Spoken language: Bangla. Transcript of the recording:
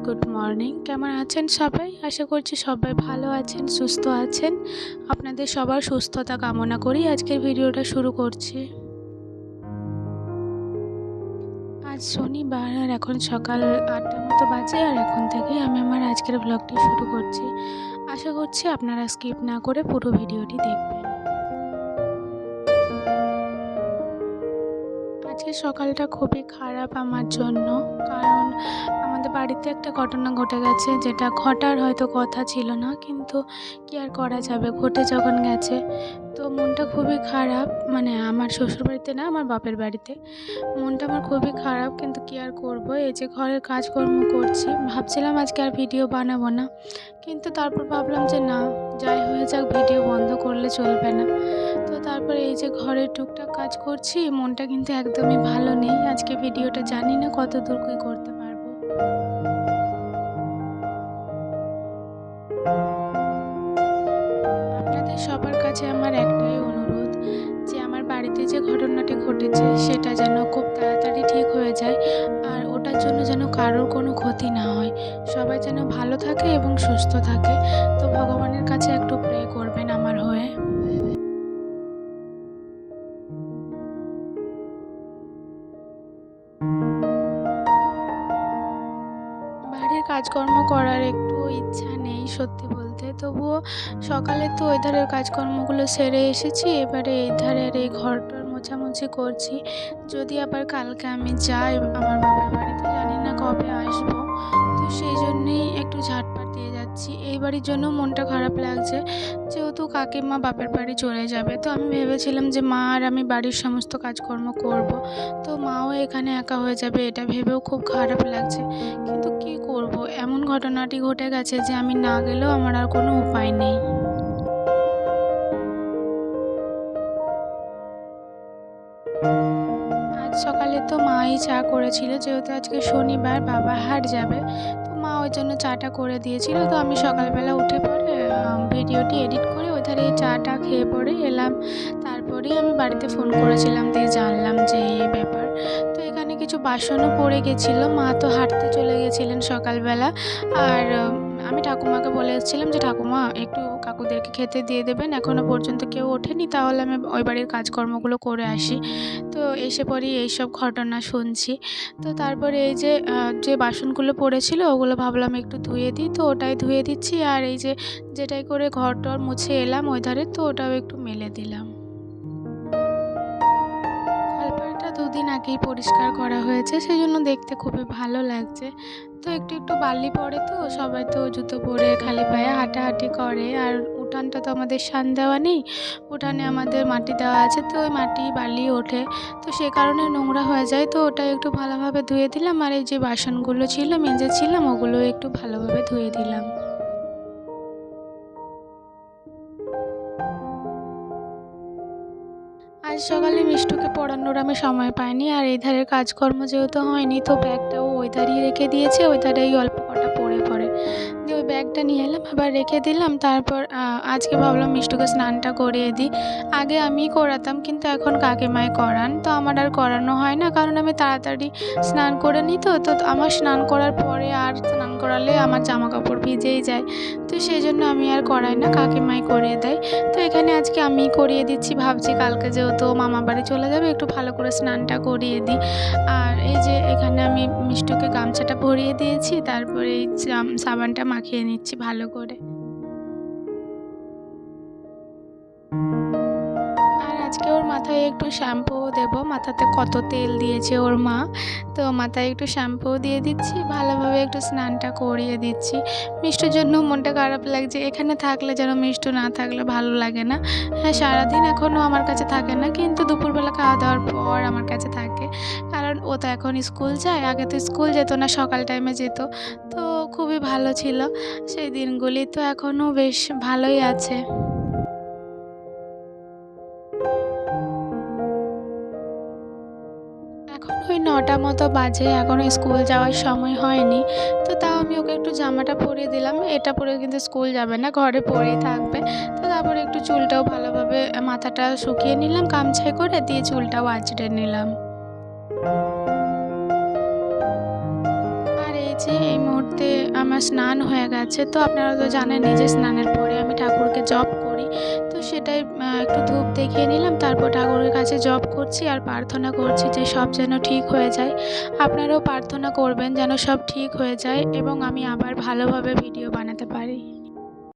Good morning. কেমন আছেন সবাই? আশা করছি সবাই ভালো আছেন, সুস্থ আছেন। আপনাদের সবার সুস্থতা কামনা করি আজকের ভিডিওটা শুরু করছি। আজ শনিবার আর এখন সকাল ৮টার মতো বাজে, আর এখন থেকেই আমি আমার আজকের ব্লগটি শুরু করছি। আশা করছি আপনারা স্কিপ না করে পুরো ভিডিওটি দেখবেন। আজকের সকালটা খুবই খারাপ আমার জন্য, কারণ আমাদের বাড়িতে একটা ঘটনা ঘটে গেছে, যেটা ঘটার হয়তো কথা ছিল না, কিন্তু কি আর করা যাবে, ঘটে যখন গেছে। তো মনটা খুবই খারাপ, মানে আমার শ্বশুরবাড়িতে না, আমার বাপের বাড়িতে। মনটা আমার খুবই খারাপ, কিন্তু কি আর করব, এই যে ঘরের কাজকর্ম করছি, ভাবছিলাম আজকে আর ভিডিও বানাবো না, কিন্তু তারপর ভাবলাম যে না, যাই হয়ে যাক, ভিডিও বন্ধ করলে চলবে না। তো তারপরে এই যে ঘরের টুকটাক কাজ করছি, মনটা কিন্তু একদমই ভালো নেই। আজকে ভিডিওটা জানি না কতদূর কি করতে পারবো। আপনাদের সবার কাছে আমার একটাই অনুরোধ, যে আমার বাড়িতে যে ঘটনাটি ঘটেছে সেটা যেন খুব তাড়াতাড়ি ঠিক হয়ে যায়, আর ওটার জন্য যেন কারোর কোনো ক্ষতি না হয়। সবাই যেন ভালো থাকে এবং সুস্থ থাকে। তো ভগবানের কাছে একটু প্রে করবেন আমার হয়ে। বাড়ির কাজকর্ম করার একটু ইচ্ছা নেই সত্যি বলতে, তবুও সকালে তো ওই ধারের কাজকর্মগুলো সেরে এসেছি, এবারে এই ধারের এই ঘরটার মোছামুছি করছি। যদি আবার কালকে আমি যাই আমার বাবার বাড়িতে, জানি না কবে আসবো, তো সেই জন্যেই একটু ঝাড়পাট দিয়ে যাচ্ছি। এই বাড়ির জন্য মনটা খারাপ লাগছে, যেহেতু কাকিমা বাপের বাড়ি চলে যাবে, তো আমি ভেবেছিলাম যে মা আর আমি বাড়ির সমস্ত কাজকর্ম করব, তো মাও এখানে একা হয়ে যাবে, এটা ভেবেও খুব খারাপ লাগছে। কিন্তু কি করব, এমন ঘটনাটি ঘটে গেছে যে আমি না গেলেও আমার আর কোনো উপায় নেই। আজ সকালে তো মাই চা করেছিল, যেহেতু আজকে শনিবার, বাবা হাট যাবে, তো মা ওই জন্য চাটা করে দিয়েছিল। তো আমি সকালবেলা উঠে পরে ভিডিওটি এডিট করে ওই ধারে চাটা খেয়ে পরে এলাম। তারপরেই আমি বাড়িতে ফোন করেছিলাম, দিয়ে জানলাম যে এই ব্যাপার। তো এখানে কিছু বাসনও পড়ে গেছিলো, মা তো হাঁটতে চলে গেছিলেন সকালবেলা। আর আমি ঠাকুমাকে বলে এসেছিলাম যে ঠাকুমা একটু কাকুদেরকে খেতে দিয়ে দেবেন, এখনও পর্যন্ত কেউ ওঠেনি, তাহলে আমি ওই বাড়ির কাজকর্মগুলো করে আসি। তো এসে পরেই এইসব ঘটনা শুনছি। তো তারপরে এই যে যে বাসনগুলো পড়েছিল ওগুলো ভাবলাম একটু ধুয়ে দিই, তো ওটাই ধুয়ে দিচ্ছি। আর এই যে যেটাই করে ঘর-টর মুছে এলাম ওই ধারে, তো ওটাও একটু মেলে দিলাম। কলপাড়টা দুদিন আগেই পরিষ্কার করা হয়েছে, সেজন্য দেখতে খুবই ভালো লাগছে। তো একটু একটু বালি পড়ে, তো সবাই তো জুতো পরে খালি পায়ে হাঁটাহাঁটি করে। আর উঠানটা তো আমাদের শান দেওয়া নেই, উঠানে আমাদের মাটি দেওয়া আছে, তো ওই মাটি বালি ওঠে, তো সে কারণে নোংরা হয়ে যায়। তো ওটা একটু ভালোভাবে ধুয়ে দিলাম, আর এই যে বাসনগুলো ছিল মেজেছিলাম ওগুলো একটু ভালোভাবে ধুয়ে দিলাম। আজ সকালে মিষ্টুকে পড়ানোর আমি সময় পাইনি, আর এই ধারের কাজকর্ম যেহেতু হয়নি, তো ব্যাগটাও ওই ধারেই রেখে দিয়েছি, ওই ধারেই অল্প কটা পড়ে পড়ে দিয়ে ওই ব্যাগটা নিয়ে এলাম, আবার রেখে দিলাম। তারপর আজকে ভাবলাম মিষ্টুকে স্নানটা করিয়ে দিই। আগে আমিই করাতাম, কিন্তু এখন কাকিমাই করান, তো আমার আর করানো হয় না, কারণ আমি তাড়াতাড়ি স্নান করে নিই। তো তো আমার স্নান করার পরে আর স্নান করালে আমার জামা কাপড় ভিজেই যায়, তো সেই জন্য আমি আর করাই না, কাকিমাই করিয়ে দেয়। তো এখানে আজকে আমিই করিয়ে দিচ্ছি, ভাবছি কালকে যেহেতু মামার বাড়ি চলে যাবে, একটু ভালো করে স্নানটা করিয়ে দিই। আর এই যে এখানে আমি মিষ্টুকে গামছাটা ভরিয়ে দিয়েছি, তারপরে এই সাবানটা মাখিয়ে নিচ্ছি ভালো করে। আর আজকে ওর মাথায় একটু শ্যাম্পুও দেবো, মাথাতে কত তেল দিয়েছে ওর মা, তো মাথায় একটু শ্যাম্পুও দিয়ে দিচ্ছি, ভালোভাবে একটু স্নানটা করিয়ে দিচ্ছি। মিষ্টুর জন্য মনটা খারাপ লাগছে, এখানে থাকলে যেন মিষ্টু না থাকলে ভালো লাগে না। হ্যাঁ, সারাদিন এখনও আমার কাছে থাকে না, কিন্তু দুপুরবেলা খাওয়া দাওয়ার পর আমার কাছে থাকে, কারণ ও তো এখন স্কুল যায়, আগে তো স্কুল যেত না, সকাল টাইমে যেত। তো খুবই ভালো ছিল সেই দিনগুলি, তো এখনও বেশ ভালোই আছে। এখন ওই ৯টা মতো বাজে, এখনও স্কুল যাওয়ার সময় হয়নি। তো তাও আমি ওকে একটু জামাটা পরিয়ে দিলাম, এটা পরে কিন্তু স্কুল যাবে না, ঘরে পরেই থাকবে। তো তারপরে একটু চুলটাও ভালোভাবে মাথাটা শুকিয়ে নিলাম গামছায় করে, দিয়ে চুলটাও আঁচড়ে নিলাম। আর এই যে এই মুহূর্তে আমার স্নান হয়ে গেছে। তো আপনারা তো জানেনই যে স্নানের পরে আমি ঠাকুরকে জপ করি। তো সেটাই একটু ধূপ দেখিয়ে নিলাম। তারপর ঠাকুরের কাছে জপ করছি আর প্রার্থনা করছি যে সব যেন ঠিক হয়ে যায়। আপনারাও প্রার্থনা করবেন যেন সব ঠিক হয়ে যায় এবং আমি আবার ভালোভাবে ভিডিও বানাতে পারি।